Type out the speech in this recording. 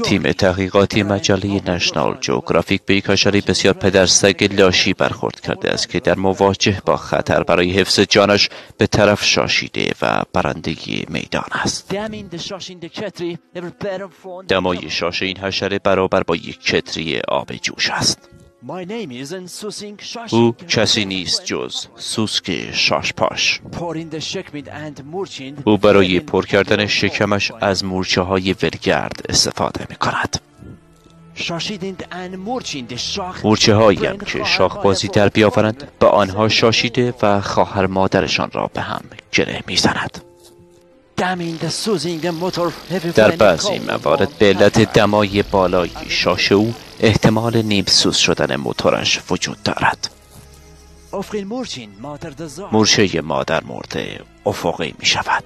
تیم تحقیقاتی مجله نشنال جئوگرافیک به یک حشره بسیار پدرسگ لاشی برخورد کرده است که در مواجه با خطر برای حفظ جانش به طرف شاشیده و برنده میدان است. دمای شاش این حشره برابر با یک کتری آب جوش است. او کسی نیست جز سوسک شاشپاش. او برای پر کردن شکمش از مورچه های ولگرد استفاده می کند. مورچه هایی هم که شاخ بازی در بیاورند به آنها شاشیده و خواهر مادرشان را به هم گره می زند. در بعضی موارد به علت دمای بالای شاش او احتمال نیم سوز شدن موتورش وجود دارد. مورچه مادر مرده افقی می شود.